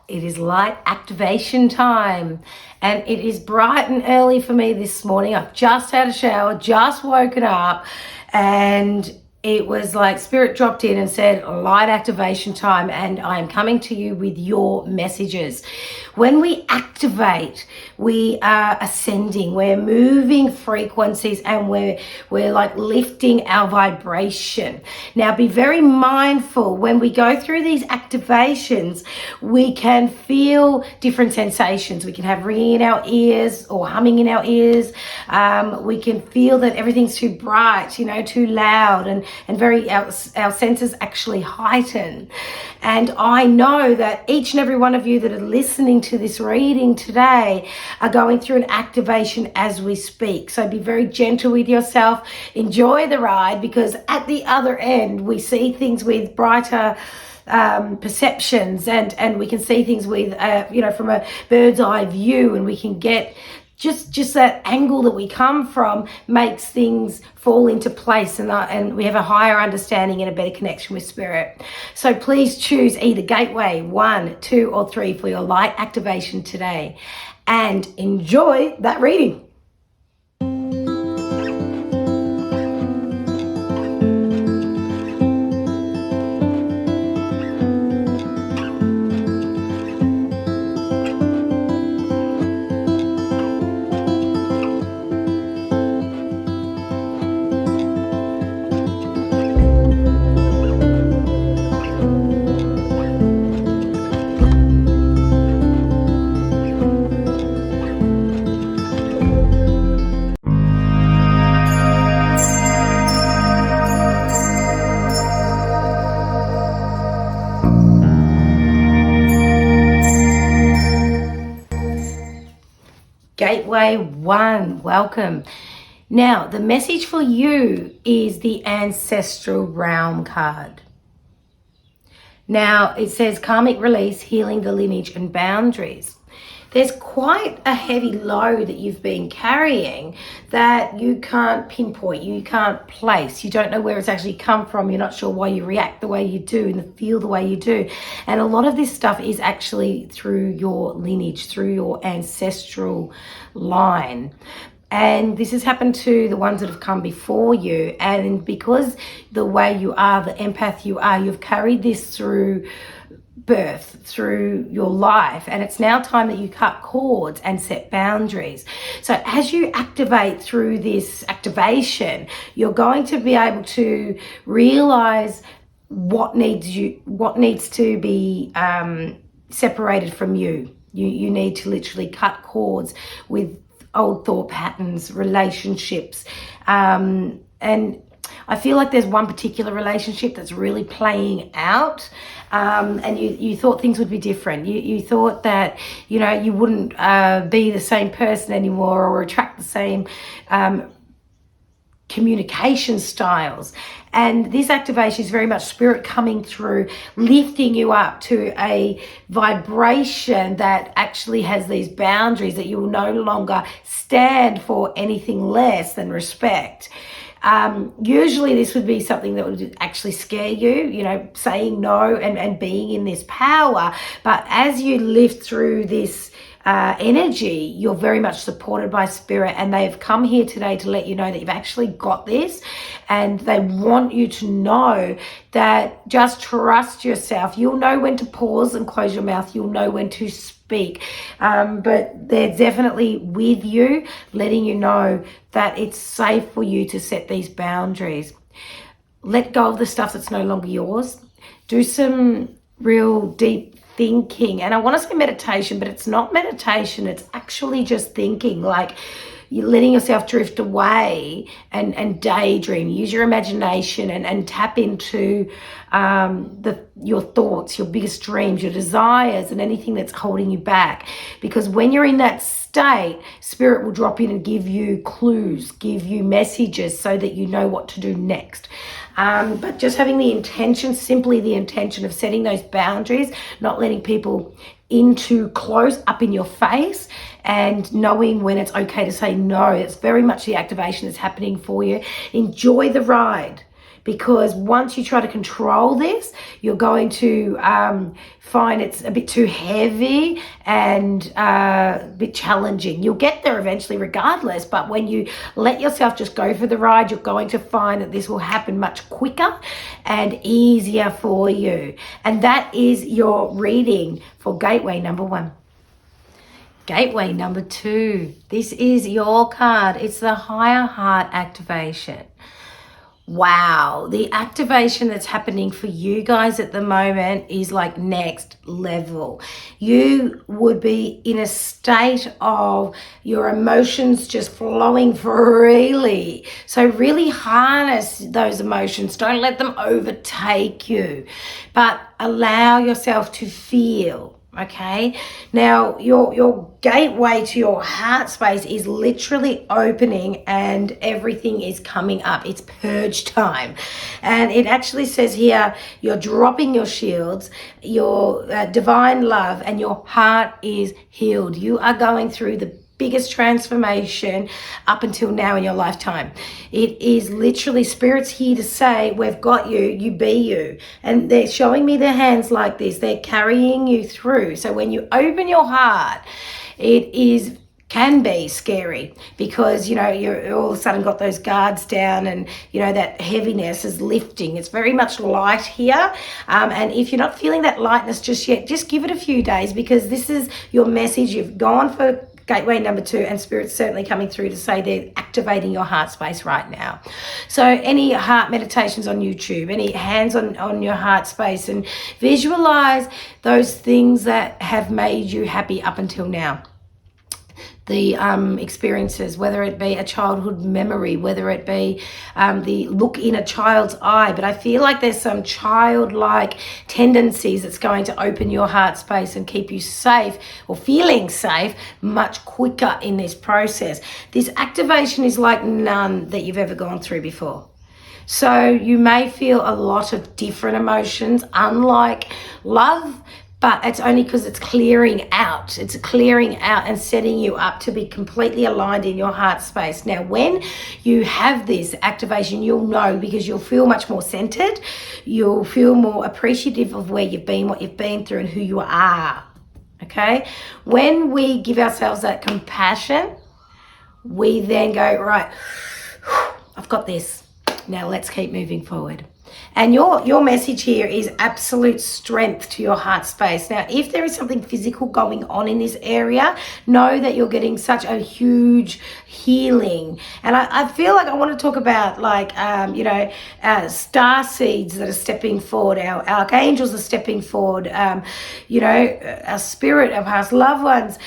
It is light activation time, and it is bright and early for me this morning. I've just had a shower, just woken up, and it was like Spirit dropped in and said light activation time, and I am coming to you with your messages. When we activate, we are ascending, we're moving frequencies, and we're like lifting our vibration. Now be very mindful when we go through these activations, we can feel different sensations. We can have ringing in our ears or humming in our ears. We can feel that everything's too bright, too loud, and very our senses actually heighten. And I know that each and every one of you that are listening to this reading today are going through an activation as we speak. So be very gentle with yourself. Enjoy the ride, because at the other end we see things with brighter perceptions, and we can see things with from a bird's eye view, and we can get just that angle that we come from makes things fall into place, and we have a higher understanding and a better connection with spirit. So please choose either gateway 1, 2, or 3 for your light activation today, and enjoy that reading. Gateway 1, welcome. Now, the message for you is the Ancestral Realm card. Now, it says karmic release, healing the lineage and boundaries. There's quite a heavy load that you've been carrying that you can't pinpoint, you can't place. You don't know where it's actually come from. You're not sure why you react the way you do and feel the way you do. And a lot of this stuff is actually through your lineage, through your ancestral line. And this has happened to the ones that have come before you. And because the way you are, the empath you are, you've carried this through birth, through your life, and it's now time that you cut cords and set boundaries. So as you activate through this activation, you're going to be able to realize what needs to be separated from you. You need to literally cut cords with old thought patterns, relationships, and I feel like there's one particular relationship that's really playing out, and you thought things would be different. You thought that, you wouldn't be the same person anymore or attract the same communication styles. And this activation is very much spirit coming through, lifting you up to a vibration that actually has these boundaries, that you will no longer stand for anything less than respect. Usually this would be something that would actually scare you, saying no and being in this power. But as you live through this energy, you're very much supported by spirit, and they've come here today to let you know that you've actually got this, and they want you to know that just trust yourself. You'll know when to pause and close your mouth. You'll know when to speak, but they're definitely with you, letting you know that it's safe for you to set these boundaries. Let go of the stuff that's no longer yours. Do some real deep thinking, and I want to say meditation, but it's not meditation, it's actually just thinking, like you're letting yourself drift away and daydream. Use your imagination and tap into your thoughts, your biggest dreams, your desires, and anything that's holding you back. Because when you're in that state, spirit will drop in and give you clues, give you messages so that you know what to do next. But just having the intention, simply the intention of setting those boundaries, not letting people in too close up in your face, and knowing when it's okay to say no. It's very much the activation that's happening for you. Enjoy the ride. because once you try to control this, you're going to find it's a bit too heavy and a bit challenging. You'll get there eventually regardless, but when you let yourself just go for the ride, you're going to find that this will happen much quicker and easier for you. And that is your reading for gateway number 1. Gateway number 2. This is your card. It's the higher heart activation. Wow, the activation that's happening for you guys at the moment is like next level. You would be in a state of your emotions just flowing freely. So really harness those emotions. Don't let them overtake you, but allow yourself to feel. Okay, now your gateway to your heart space is literally opening and everything is coming up. It's purge time. And it actually says here, you're dropping your shields, your divine love, and your heart is healed. You are going through the biggest transformation up until now in your lifetime. It is literally spirits here to say, we've got you, you be you. And they're showing me their hands like this. They're carrying you through. So when you open your heart, it can be scary because, you know, you're all of a sudden got those guards down and, you know, that heaviness is lifting. It's very much light here. And if you're not feeling that lightness just yet, just give it a few days, because this is your message. You've gone for gateway number 2, and Spirit's certainly coming through to say they're activating your heart space right now. So any heart meditations on YouTube, any hands on your heart space, and visualize those things that have made you happy up until now. The experiences, whether it be a childhood memory, whether it be the look in a child's eye. But I feel like there's some childlike tendencies that's going to open your heart space and keep you safe, or feeling safe, much quicker in this process. This activation is like none that you've ever gone through before. So you may feel a lot of different emotions, unlike love, but it's only because it's clearing out. It's clearing out and setting you up to be completely aligned in your heart space. Now, when you have this activation, you'll know, because you'll feel much more centered. You'll feel more appreciative of where you've been, what you've been through, and who you are. Okay? When we give ourselves that compassion, we then go, right, I've got this. Now let's keep moving forward. And your message here is absolute strength to your heart space. Now, if there is something physical going on in this area, know that you're getting such a huge healing. And I feel like I want to talk about, like, star seeds that are stepping forward. Our archangels are stepping forward. Our spirit, our past loved ones,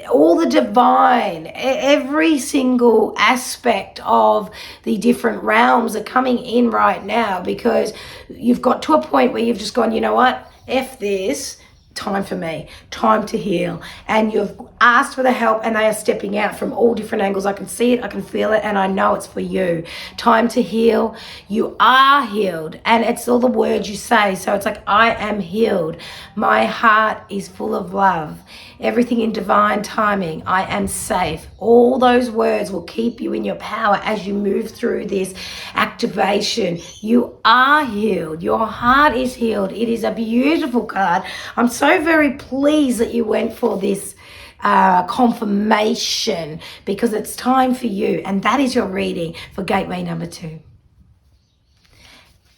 all the divine, every single aspect of the different realms are coming in right now, because you've got to a point where you've just gone, you know what, F this, time for me, time to heal. And you've asked for the help, and they are stepping out from all different angles. I can see it, I can feel it, and I know it's for you. Time to heal. You are healed, and it's all the words you say. So it's like, I am healed. My heart is full of love. Everything in divine timing. I am safe. All those words will keep you in your power as you move through this activation. You are healed. Your heart is healed. It is a beautiful card. I'm so very pleased that you went for this confirmation, because it's time for you. And that is your reading for gateway number 2.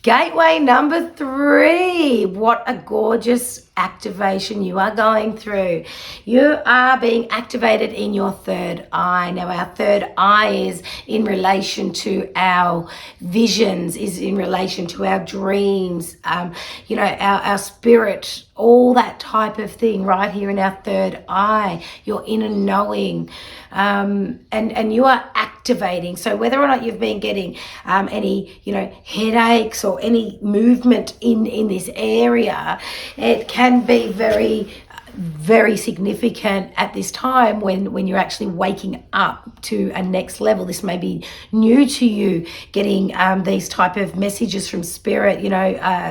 Gateway number 3. What a gorgeous activation you are going through. You are being activated in your third eye. Now, our third eye is in relation to our visions, is in relation to our dreams, our spirit, all that type of thing right here in our third eye, your inner knowing. And you are activating. So whether or not you've been getting any, headaches or any movement in this area, it can be very, very significant at this time when you're actually waking up to a next level. This may be new to you, getting these type of messages from spirit,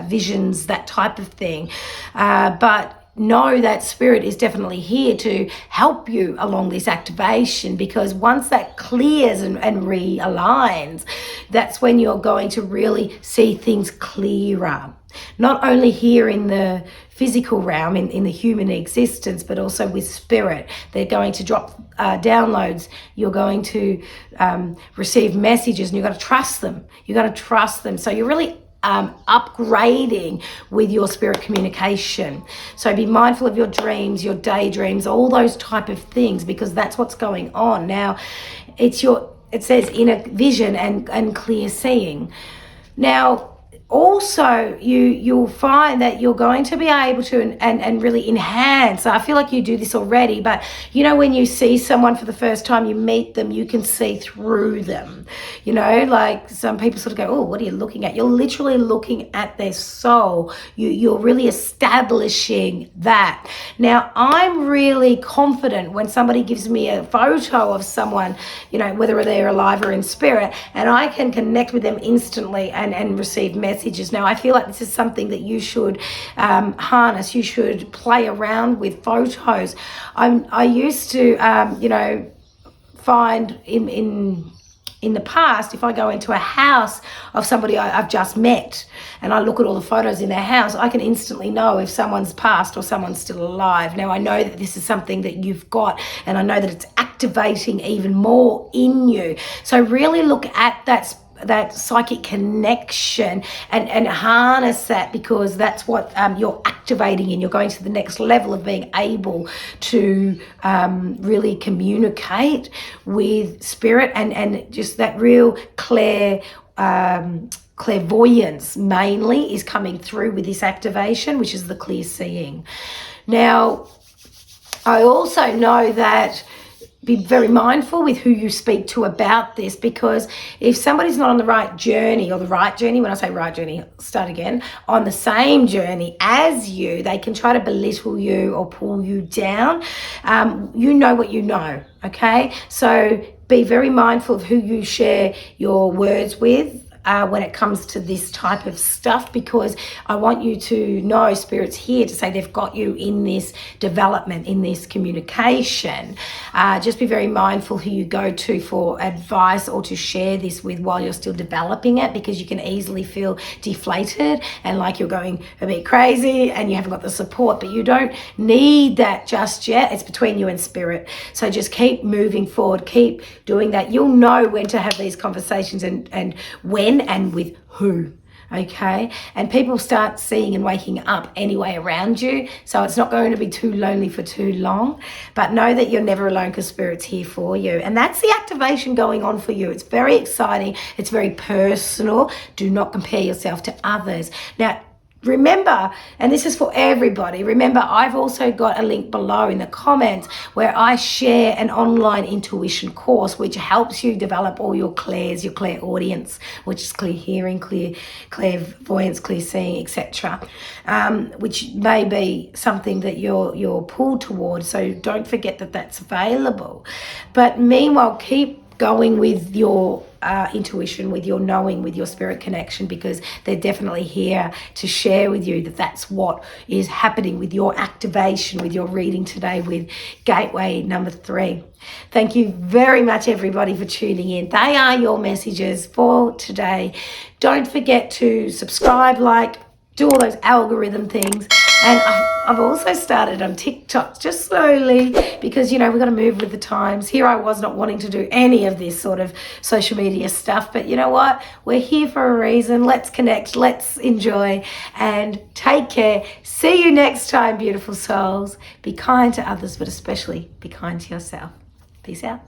visions, that type of thing. But know that spirit is definitely here to help you along this activation, because once that clears and realigns, that's when you're going to really see things clearer. Not only here in the physical realm, in the human existence, but also with spirit. They're going to drop downloads. You're going to receive messages, and you've got to trust them. You've got to trust them. So you're really upgrading with your spirit communication. So be mindful of your dreams, your daydreams, all those type of things, because that's what's going on. Now, it says inner vision and clear seeing. Now, also, you'll find that you're going to be able to and really enhance. I feel like you do this already, but you know, when you see someone for the first time, you meet them, you can see through them. You know, like some people sort of go, oh, what are you looking at? You're literally looking at their soul. You're really establishing that. Now, I'm really confident when somebody gives me a photo of someone, you know, whether they're alive or in spirit, and I can connect with them instantly and receive messages. Now, I feel like this is something that you should harness. You should play around with photos. I used to, you know, find in the past, if I go into a house of somebody I've just met and I look at all the photos in their house, I can instantly know if someone's passed or someone's still alive. Now, I know that this is something that you've got, and I know that it's activating even more in you. So really look at that psychic connection and harness that, because that's what you're activating, and you're going to the next level of being able to really communicate with spirit and just that real clairvoyance mainly is coming through with this activation, which is the clear seeing. Now, I also know that be very mindful with who you speak to about this, because if somebody's not on the right journey, or the right journey, when I say right journey, start again, on the same journey as you, they can try to belittle you or pull you down. You know what you know, okay? So be very mindful of who you share your words with when it comes to this type of stuff, because I want you to know Spirit's here to say they've got you in this development, in this communication. Just be very mindful who you go to for advice or to share this with while you're still developing it, because you can easily feel deflated and like you're going a bit crazy and you haven't got the support, but you don't need that just yet. It's between you and Spirit. So just keep moving forward, keep doing that. You'll know when to have these conversations and when and with who, okay? And people start seeing and waking up anyway around you, so it's not going to be too lonely for too long. But know that you're never alone, because Spirit's here for you. And that's the activation going on for you. It's very exciting. It's very personal. Do not compare yourself to others. Now, remember, and this is for everybody, remember, I've also got a link below in the comments where I share an online intuition course which helps you develop all your clairs, your clairaudience, which is clear hearing, clairvoyance, clear seeing, etc., which may be something that you're pulled towards. So don't forget that that's available. But meanwhile, keep going with your intuition, with your knowing, with your spirit connection, because they're definitely here to share with you that that's what is happening with your activation, with your reading today with gateway number 3. Thank you very much, everybody, for tuning in. They are your messages for today. Don't forget to subscribe, like, do all those algorithm things. And I've also started on TikTok, just slowly, because, you know, we've got to move with the times. Here I was not wanting to do any of this sort of social media stuff, but you know what? We're here for a reason. Let's connect, let's enjoy, and take care. See you next time, beautiful souls. Be kind to others, but especially be kind to yourself. Peace out.